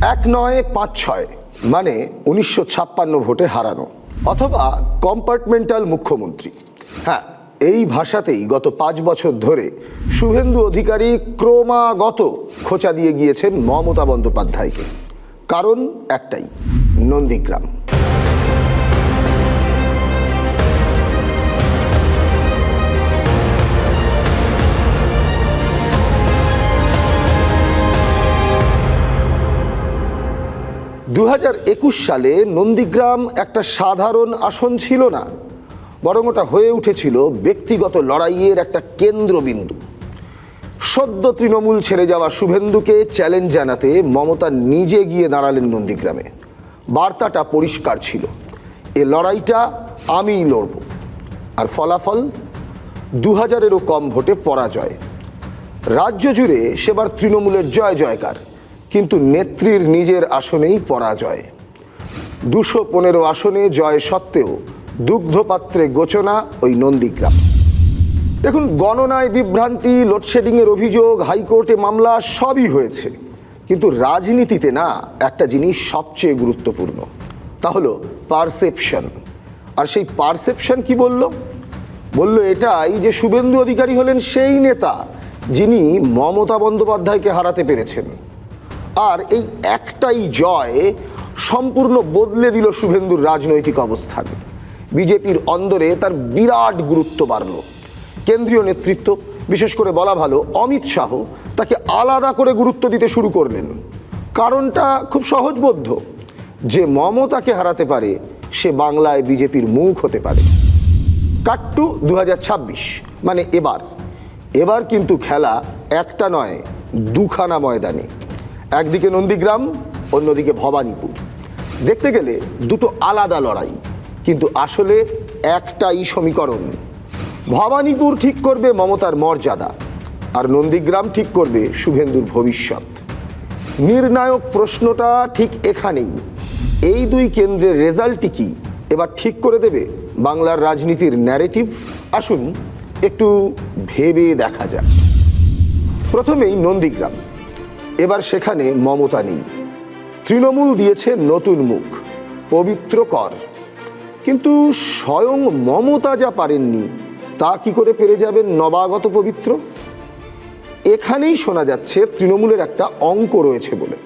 1956 মানে 1956 ভোটে হারানো, অথবা কম্পার্টমেন্টাল মুখ্যমন্ত্রী। হ্যাঁ, এই ভাষাতেই গত 5 বছর ধরে শুভেন্দু অধিকারী ক্রমাগত খোঁচা দিয়ে গিয়েছেন মমতা বন্দ্যোপাধ্যায়কে। কারণ একটাই, নন্দীগ্রাম। সালে নন্দীগ্রাম একটা সাধারণ আসন ছিল না, বরং ওটা হয়ে উঠেছিল ব্যক্তিগত লড়াইয়ের একটা কেন্দ্রবিন্দু। সদ্য তৃণমূল ছেড়ে যাওয়া শুভেন্দুকে চ্যালেঞ্জ জানাতে মমতা নিজে গিয়ে দাঁড়ালেন নন্দীগ্রামে। বার্তাটা পরিষ্কার ছিল, এ লড়াইটা আমিই লড়ব। আর ফলাফল 2000-এরও কম ভোটে পরাজয়। রাজ্য জুড়ে সেবার তৃণমূলের জয় জয়কার, কিন্তু নেত্রীর নিজের আসনেই পরাজয়। 215 আসনে জয় সত্ত্বেও দুগ্ধপাত্রে গোচনা ওই নন্দীগ্রাম। দেখুন, গণনায় বিভ্রান্তি, লোডশেডিংয়ের অভিযোগ, হাইকোর্টে মামলা সবই হয়েছে, কিন্তু রাজনীতিতে না একটা জিনিস সবচেয়ে গুরুত্বপূর্ণ, তা হলো পারসেপশন। আর সেই পারসেপশন কি বলল এটাই যে শুভেন্দু অধিকারী হলেন সেই নেতা যিনি মমতা বন্দ্যোপাধ্যায়কে হারাতে পেরেছেন। আর এই একটাই জয় সম্পূর্ণ বদলে দিল শুভেন্দুর রাজনৈতিক অবস্থান। বিজেপির অন্দরে তার বিরাট গুরুত্ব বাড়ল। কেন্দ্রীয় নেতৃত্ব, বিশেষ করে বলা ভালো অমিত শাহ, তাকে আলাদা করে গুরুত্ব দিতে শুরু করলেন। কারণটা খুব সহজবোধ্য, যে মমতাকে হারাতে পারে সে বাংলায় বিজেপির মুখ হতে পারে। কাট টু 2026, মানে এবার কিন্তু খেলা একটা নয়, দুখানা ময়দানে। একদিকে নন্দীগ্রাম, অন্যদিকে ভবানীপুর। দেখতে গেলে দুটো আলাদা লড়াই, কিন্তু আসলে একটাই সমীকরণ। ভবানীপুর ঠিক করবে মমতার মর্যাদা, আর নন্দীগ্রাম ঠিক করবে শুভেন্দুর ভবিষ্যৎ। নির্ণায়ক প্রশ্নটা ঠিক এখানেই, এই দুই কেন্দ্রের রেজাল্টই কি এবার ঠিক করে দেবে বাংলার রাজনীতির ন্যারেটিভ। আসুন একটু ভেবে দেখা যাক। প্রথমেই নন্দীগ্রাম। এবার সেখানে মমতা নেই, তৃণমূল দিয়েছে নতুন মুখ, পবিত্র কর। কিন্তু স্বয়ং মমতা যা পারেননি, তা কি করে পেরে যাবেন নবাগত পবিত্র? এখানেই শোনা যাচ্ছে তৃণমূলের একটা অঙ্ক রয়েছে বলে।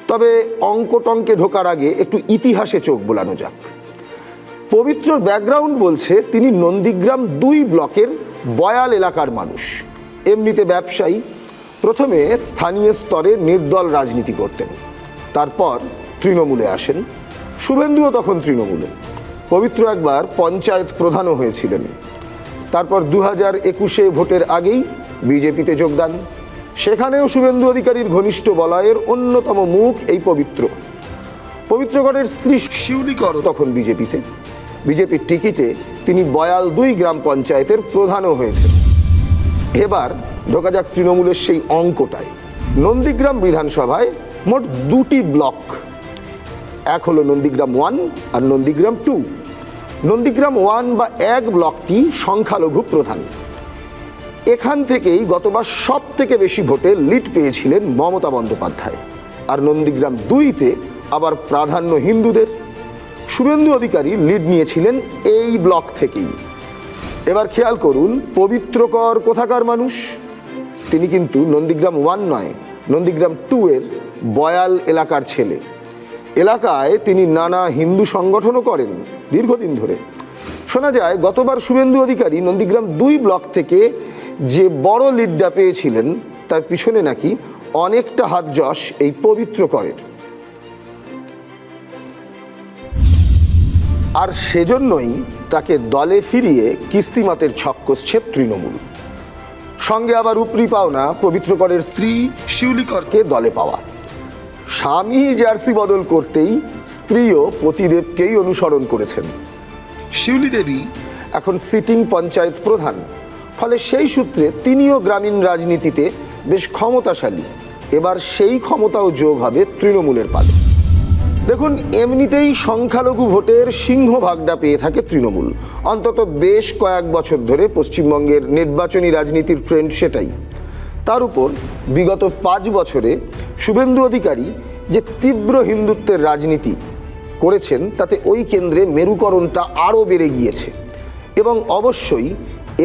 তবে অঙ্ক টঙ্কে ঢোকার আগে একটু ইতিহাসে চোখ বোলানো যাক। পবিত্রর ব্যাকগ্রাউন্ড বলছে তিনি নন্দীগ্রাম 2 ব্লকের বয়াল এলাকার মানুষ। এমনিতে ব্যবসায়ী, প্রথমে স্থানীয় স্তরে নির্দল রাজনীতি করতেন, তারপর তৃণমূলে আসেন। শুভেন্দুও তখন তৃণমূলে। পবিত্র একবার পঞ্চায়েত প্রধানও হয়েছিলেন। তারপর 2021-এ ভোটের আগেই বিজেপিতে যোগদান। সেখানেও শুভেন্দু অধিকারীর ঘনিষ্ঠ বলয়ের অন্যতম মুখ এই পবিত্রগড়ের স্ত্রী শিউলি কর তখন বিজেপির টিকিটে তিনি বয়াল 2 গ্রাম পঞ্চায়েতের প্রধানও হয়েছেন। এবার ঢোকা যাক তৃণমূলের সেই অঙ্কটায়। নন্দীগ্রাম বিধানসভায় মোট 2টি ব্লক, এক হলো নন্দীগ্রাম 1 আর নন্দীগ্রাম 2। নন্দীগ্রাম 1 বা 1 ব্লকটি সংখ্যালঘু প্রধান। এখান থেকেই গতবার সব থেকে বেশি ভোটে লিড পেয়েছিলেন মমতা বন্দ্যোপাধ্যায়। আর নন্দীগ্রাম 2-তে আবার প্রাধান্য হিন্দুদের। শুভেন্দু অধিকারী লিড নিয়েছিলেন এই ব্লক থেকেই। এবার খেয়াল করুন, পবিত্রকর কোথাকার মানুষ? তিনি কিন্তু নন্দীগ্রাম 1 নয়, নন্দীগ্রাম 2-এর বয়াল এলাকার ছেলে। এলাকায় তিনি নানা হিন্দু সংগঠনও করেন দীর্ঘদিন ধরে। শোনা যায় গতবার শুভেন্দু অধিকারী নন্দীগ্রাম 2 ব্লক থেকে যে বড় লিডটা পেয়েছিলেন, তার পিছনে নাকি অনেকটা হাত যশ এই পবিত্রকরের। আর সেজন্যই তাকে দলে ফিরিয়ে কিস্তিমাতের ছক কষছে তৃণমূল। সঙ্গে আবার উপরি পাওনা পবিত্রকরের স্ত্রী শিউলি করকে দলে পাওয়া। স্বামী জার্সি বদল করতেই স্ত্রীও পতিদেবকেই অনুসরণ করেছেন। শিউলি দেবী এখন সিটিং পঞ্চায়েত প্রধান, ফলে সেই সূত্রে তিনিও গ্রামীণ রাজনীতিতে বেশ ক্ষমতাশালী। এবার সেই ক্ষমতাও যোগ হবে তৃণমূলের পালে। দেখুন, এমনিতেই সংখ্যালঘু ভোটের সিংহভাগটা পেয়ে থাকে তৃণমূল। অন্তত বেশ কয়েক বছর ধরে পশ্চিমবঙ্গের নির্বাচনী রাজনীতির ট্রেন্ড সেটাই। তার উপর বিগত 5 বছরে শুভেন্দু অধিকারী যে তীব্র হিন্দুত্বের রাজনীতি করেছেন তাতে ওই কেন্দ্রে মেরুকরণটা আরও বেড়ে গিয়েছে এবং অবশ্যই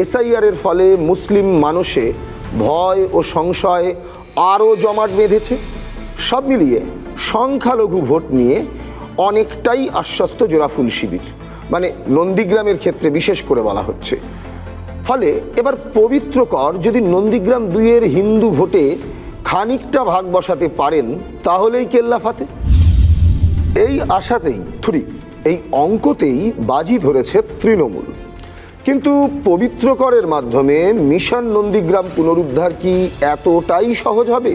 এসআইআরের ফলে মুসলিম মানুষে ভয় ও সংশয় আরও জমাট বেঁধেছে। সব মিলিয়ে সংখ্যালঘু ভোট নিয়ে অনেকটাই আশ্বস্ত জোড়াফুল শিবির, মানে নন্দীগ্রামের ক্ষেত্রে বিশেষ করে বলা হচ্ছে। ফলে এবার পবিত্র কর যদি নন্দীগ্রাম 2-এর হিন্দু ভোটে খানিকটা ভাগ বসাতে পারেন তাহলেই কেল্লা ফাতে। এই আশাতেই এই অঙ্কতেই বাজি ধরেছে তৃণমূল। কিন্তু পবিত্র করের মাধ্যমে মিশন নন্দীগ্রাম পুনরুদ্ধার কি এতটাই সহজ হবে?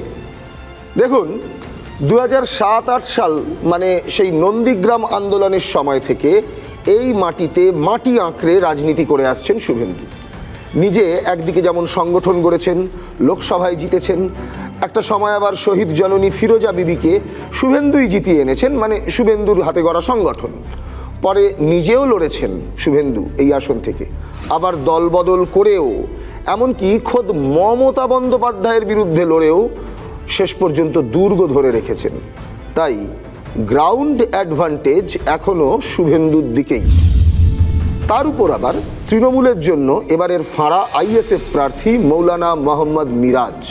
দেখুন, 2007-8 সাল মানে সেই নন্দীগ্রাম আন্দোলনের সময় থেকে এই মাটিতে মাটি আঁকড়ে রাজনীতি করে আসছেন শুভেন্দু। নিজে একদিকে যেমন সংগঠন গড়েছেন, লোকসভায় জিতেছেন, একটা সময় আবার শহীদ জননী ফিরোজা বিবিকে শুভেন্দুই জিতিয়ে এনেছেন, মানে শুভেন্দুর হাতে গড়া সংগঠন। পরে নিজেও লড়েছেন শুভেন্দু এই আসন থেকে, আবার দলবদল করেও, এমনকি খোদ মমতা বন্দ্যোপাধ্যায়ের বিরুদ্ধে লড়েও শেষ পর্যন্ত দুর্গ ধরে রেখেছেন। তাই গ্রাউন্ড অ্যাডভান্টেজ এখনও শুভেন্দুর দিকেই। তার উপর আবার তৃণমূলের জন্য এবারের ফাঁড়া আইএসএফ প্রার্থী মৌলানা মোহাম্মদ মিরাজ।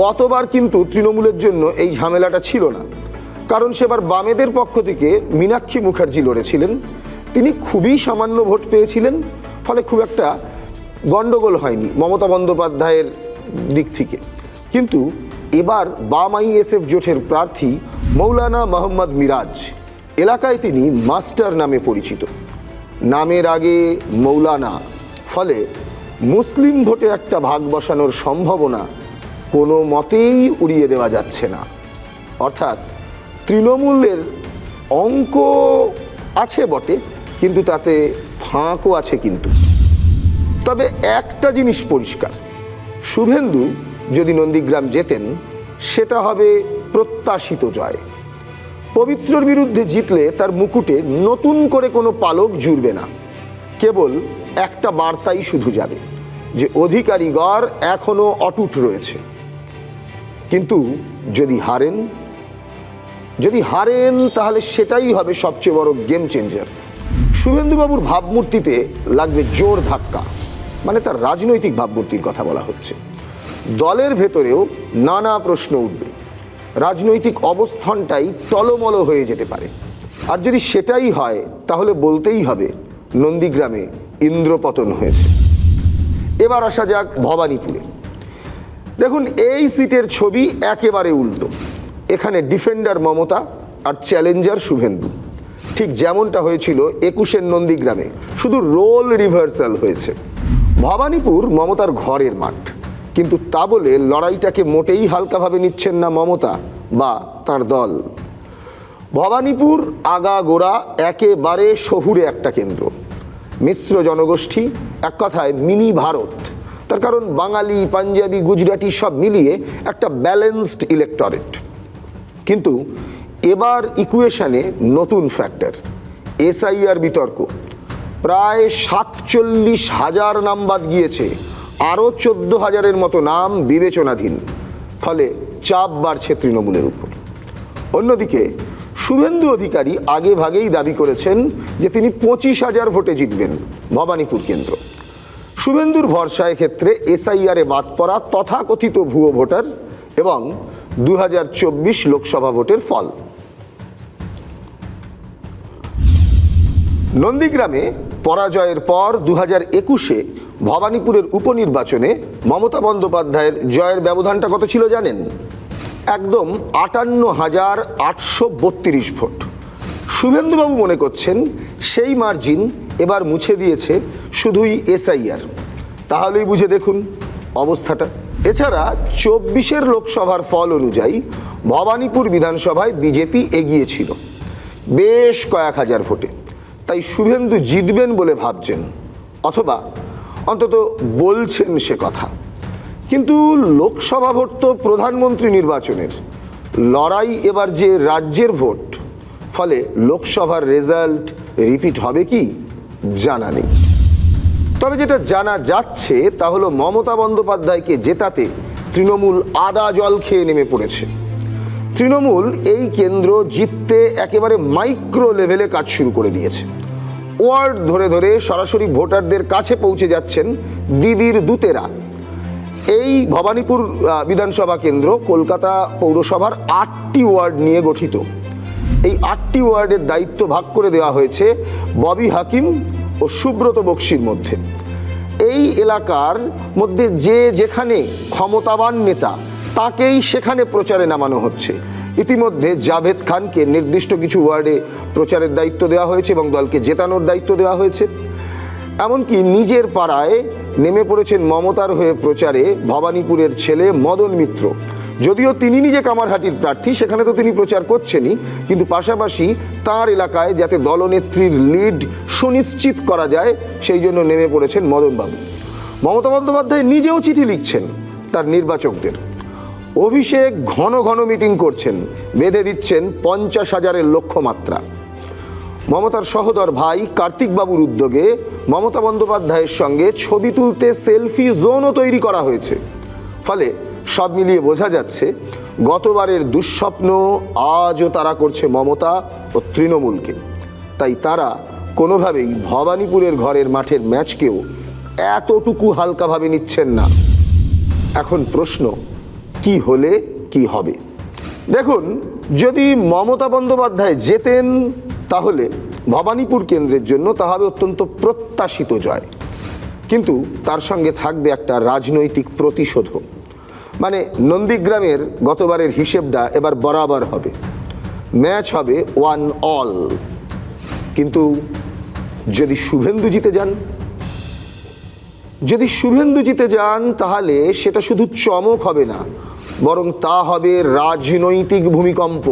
গতবার কিন্তু তৃণমূলের জন্য এই ঝামেলাটা ছিল না, কারণ সেবার বামেদের পক্ষ থেকে মীনাক্ষী মুখার্জি লড়েছিলেন। তিনি খুবই সামান্য ভোট পেয়েছিলেন, ফলে খুব একটা গণ্ডগোল হয়নি মমতা বন্দ্যোপাধ্যায়ের দিক থেকে। কিন্তু এবার বাম আইএসএফ জোটের প্রার্থী মৌলানা মোহাম্মদ মিরাজ, এলাকায় তিনি মাস্টার নামে পরিচিত, নামের আগে মৌলানা। ফলে মুসলিম ভোটে একটা ভাগ বসানোর সম্ভাবনা কোনো মতেই উড়িয়ে দেওয়া যাচ্ছে না। অর্থাৎ তৃণমূলের অঙ্ক আছে বটে, কিন্তু তাতে ফাঁকও আছে। কিন্তু তবে একটা জিনিস পরিষ্কার, শুভেন্দু যদি নন্দীগ্রাম জেতেন সেটা হবে প্রত্যাশিত জয়। পবিত্রর বিরুদ্ধে জিতলে তার মুকুটে নতুন করে কোনো পালক জুড়বে না, কেবল একটা বার্তাই শুধু যাবে যে অধিকারীগণ এখনো অটুট রয়েছে। কিন্তু যদি হারেন তাহলে সেটাই হবে সবচেয়ে বড় গেম চেঞ্জার। শুভেন্দুবাবুর ভাবমূর্তিতে লাগবে জোর ধাক্কা, মানে তার রাজনৈতিক ভাবমূর্তির কথা বলা হচ্ছে। দলের ভেতরেও নানা প্রশ্ন উঠবে, রাজনৈতিক অবস্থানটাই টলমল হয়ে যেতে পারে। আর যদি সেটাই হয় তাহলে বলতেই হবে নন্দীগ্রামে ইন্দ্রপতন হয়েছে। এবার আসা যাক ভবানীপুরে। দেখুন, এই সিটের ছবি একেবারে উল্টো। এখানে ডিফেন্ডার মমতা আর চ্যালেঞ্জার শুভেন্দু, ঠিক যেমনটা হয়েছিল 21-এর নন্দীগ্রামে, শুধু রোল রিভার্সাল হয়েছে। ভবানীপুর মমতার ঘরের মাঠ, কিন্তু তা বলে লড়াইটাকে মোটেই হালকাভাবে নিচ্ছেন না মমতা বা তার দল। ভবানীপুর আগাগোড়া একেবারে শহুরে একটা কেন্দ্র, মিশ্র জনগোষ্ঠী, এক কথায় মিনি ভারত। তার কারণ বাঙালি, পাঞ্জাবি, গুজরাটি সব মিলিয়ে একটা ব্যালেন্সড ইলেকটরেট। কিন্তু এবার ইকুয়েশনে নতুন ফ্যাক্টর, এসআইআর বিতর্ক। প্রায় 47,000 নাম বাদ গিয়েছে, আরও 14,000-এর মতো নাম বিবেচনাধীন। ফলে চাপ বাড়ছে তৃণমূলের উপর। অন্যদিকে শুভেন্দু অধিকারী আগে ভাগেই দাবি করেছেন যে তিনি 25,000 ভোটে জিতবেন ভবানীপুর কেন্দ্র। শুভেন্দুর ভরসায় ক্ষেত্রে এসআইআরে বাদ পড়া তথাকথিত ভুয়ো ভোটার এবং 2024 লোকসভা ভোটের ফল। নন্দীগ্রামে পরাজয়ের পর 2021-এ ভবানীপুরের উপনির্বাচনে মমতা বন্দ্যোপাধ্যায়ের জয়ের ব্যবধানটা কত ছিল জানেন? একদম 58,832 ভোট। শুভেন্দুবাবু মনে করছেন সেই মার্জিন এবার মুছে দিয়েছে শুধুই এসআইআর। তাহলেই বুঝে দেখুন অবস্থাটা। এছাড়া 24-এর লোকসভার ফল অনুযায়ী ভবানীপুর বিধানসভায় বিজেপি এগিয়ে ছিল বেশ কয়েক হাজার ভোটে। তাই শুভেন্দু জিতবেন বলে ভাবছেন, অথবা অন্তত বলছেন সে কথা। কিন্তু লোকসভা ভোট তো প্রধানমন্ত্রী নির্বাচনের লড়াই, এবার যে রাজ্যের ভোট। ফলে লোকসভার রেজাল্ট রিপিট হবে কি জানা নেই। তবে যেটা জানা যাচ্ছে তা হলো মমতা বন্দ্যোপাধ্যায়কে জেতাতে তৃণমূল আদা জল খেয়ে নেমে পড়েছে। তৃণমূল এই কেন্দ্র জিততে একেবারে মাইক্রো লেভেলে কাজ শুরু করে দিয়েছে। ওয়ার্ড ধরে ধরে সরাসরি ভোটারদের কাছে পৌঁছে যাচ্ছেন দিদির দূতেরা। এই ভবানীপুর বিধানসভা কেন্দ্র কলকাতা পৌরসভার 8টি ওয়ার্ড নিয়ে গঠিত। এই 8টি ওয়ার্ডের দায়িত্ব ভাগ করে দেওয়া হয়েছে ববি হাকিম ও সুব্রত বক্সির মধ্যে। এই এলাকার মধ্যে যে যেখানে ক্ষমতাবান নেতা তাকেই সেখানে প্রচারে নামানো হচ্ছে। ইতিমধ্যে জাভেদ খানকে নির্দিষ্ট কিছু ওয়ার্ডে প্রচারের দায়িত্ব দেওয়া হয়েছে এবং দলকে জেতানোর দায়িত্ব দেওয়া হয়েছে। এমনকি নিজের পাড়ায় নেমে পড়েছেন মমতার হয়ে প্রচারে ভবানীপুরের ছেলে মদন মিত্র। যদিও তিনি নিজে কামারহাটির প্রার্থী, সেখানে তো তিনি প্রচার করছেনই, কিন্তু পাশাপাশি তার এলাকায় যাতে দলনেত্রীর লিড সুনিশ্চিত করা যায় সেই জন্য নেমে পড়েছেন মদনবাবু। মমতা বন্দ্যোপাধ্যায় নিজেও চিঠি লিখছেন তার নির্বাচকদের। অভিষেক ঘন ঘন মিটিং করছেন, বেঁধে দিচ্ছেন 50,000-এর লক্ষ্যমাত্রা। মমতার সহোদর ভাই কার্তিকবাবুর উদ্যোগে মমতা বন্দ্যোপাধ্যায়ের সঙ্গে ছবি তুলতে সেলফি জোনও তৈরি করা হয়েছে। ফলে সব মিলিয়ে বোঝা যাচ্ছে গতবারের দুঃস্বপ্ন আজও তারা করছে মমতা ও তৃণমূলকে। তাই তারা কোনোভাবেই ভবানীপুরের ঘরের মাঠের ম্যাচকেও এতটুকু হালকাভাবে নিচ্ছেন না। এখন প্রশ্ন, কি হলে কি হবে? দেখুন, যদি মমতা বন্দ্যোপাধ্যায় জেতেন তাহলে ভবানীপুর কেন্দ্রের জন্য তা হবে অত্যন্ত প্রত্যাশিত জয়, কিন্তু তার সঙ্গে থাকবে একটা রাজনৈতিক প্রতিশোধও। মানে নন্দীগ্রামের গতবারের হিসেবটা এবার বরাবর হবে, ম্যাচ হবে 1-all। কিন্তু যদি শুভেন্দু জিতে যান তাহলে সেটা শুধু চমক হবে না, বরং তা হবে রাজনৈতিক ভূমিকম্প।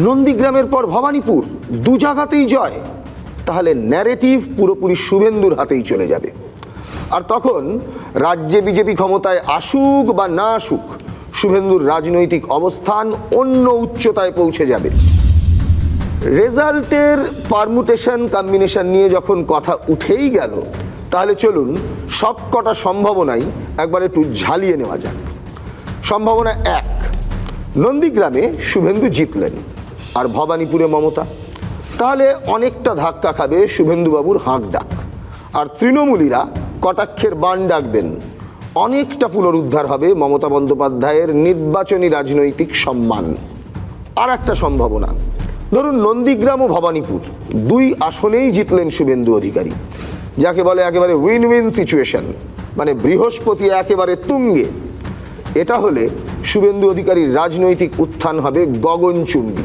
নন্দীগ্রামের পর ভবানীপুর, দু জায়গাতেই জয়, তাহলে ন্যারেটিভ পুরোপুরি শুভেন্দুর হাতেই চলে যাবে। আর তখন রাজ্যে বিজেপি ক্ষমতায় আসুক বা না আসুক, শুভেন্দুর রাজনৈতিক অবস্থান অন্য উচ্চতায় পৌঁছে যাবে। রেজাল্টের পারমুটেশন কম্বিনেশন নিয়ে যখন কথা উঠেই গেল, তাহলে চলুন সব কটা সম্ভাবনাই একবার একটু ঝালিয়ে নেওয়া যাক। সম্ভাবনা 1, নন্দীগ্রামে শুভেন্দু জিতলেন আর ভবানীপুরে মমতা, তাহলে অনেকটা ধাক্কা খাবে শুভেন্দুবাবুর হাঁক ডাক, আর তৃণমূলীরা কটাক্ষের বান ডাকবেন। অনেকটা পুনরুদ্ধার হবে মমতা বন্দ্যোপাধ্যায়ের নির্বাচনী রাজনৈতিক সম্মান। আর একটা সম্ভাবনা, ধরুন নন্দীগ্রাম ও ভবানীপুর 2 আসনেই জিতলেন শুভেন্দু অধিকারী, যাকে বলে একেবারে উইন উইন সিচুয়েশন, মানে বৃহস্পতি একেবারে তুঙ্গে। এটা হলে শুভেন্দু অধিকারীর রাজনৈতিক উত্থান হবে গগনচুম্বী,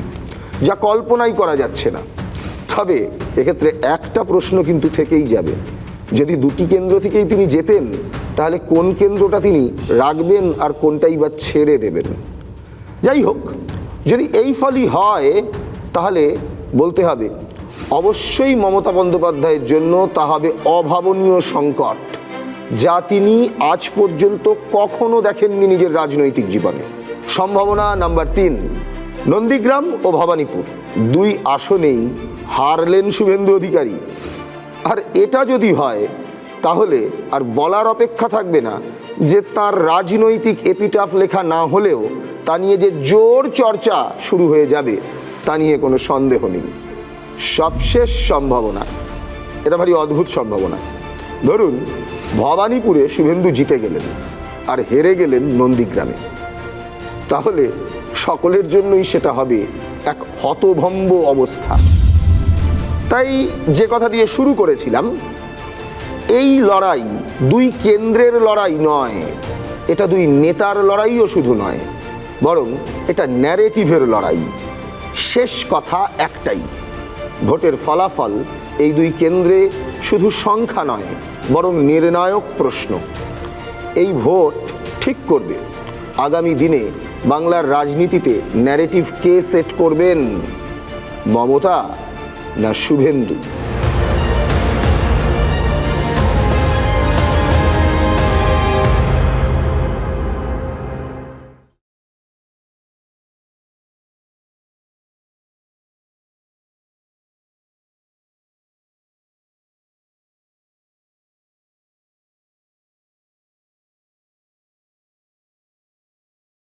যা কল্পনাই করা যাচ্ছে না। তবে এক্ষেত্রে একটা প্রশ্ন কিন্তু থেকেই যাবে, যদি 2টি কেন্দ্র থেকেই তিনি জেতেন তাহলে কোন কেন্দ্রটা তিনি রাখবেন আর কোনটাই বা ছেড়ে দেবেন? যাই হোক, যদি এই ফলই হয় তাহলে বলতে হবে অবশ্যই মমতা বন্দ্যোপাধ্যায়ের জন্য তা হবে অভাবনীয় সংকট, যা তিনি আজ পর্যন্ত কখনো দেখেননি নিজের রাজনৈতিক জীবনে। সম্ভাবনা নাম্বার 3, নন্দীগ্রাম ও ভবানীপুর 2 আসনেই হারলেন শুভেন্দু অধিকারী। আর এটা যদি হয় তাহলে আর বলার অপেক্ষা থাকবে না যে তার রাজনৈতিক এপিটাফ লেখা না হলেও তা নিয়ে যে জোর চর্চা শুরু হয়ে যাবে তা নিয়ে কোনো সন্দেহ নেই। সবশেষ সম্ভাবনা, এটা ভারী অদ্ভুত সম্ভাবনা, ধরুন ভবানীপুরে শুভেন্দু জিতে গেলেন আর হেরে গেলেন নন্দীগ্রামে, তাহলে সকলের জন্যই সেটা হবে এক হতভম্ব অবস্থা। তাই যে কথা দিয়ে শুরু করেছিলাম, এই লড়াই 2 কেন্দ্রের লড়াই নয়, এটা 2 নেতার লড়াইও শুধু নয়, বরং এটা ন্যারেটিভের লড়াই। শেষ কথা একটাই, ভোটের ফলাফল এই 2 কেন্দ্রে শুধু সংখ্যা নয়, বরং নির্ণায়ক প্রশ্ন। এই ভোট ঠিক করবে আগামী দিনে বাংলার রাজনীতিতে ন্যারেটিভ কে সেট করবেন, মমতা না শুভেন্দু।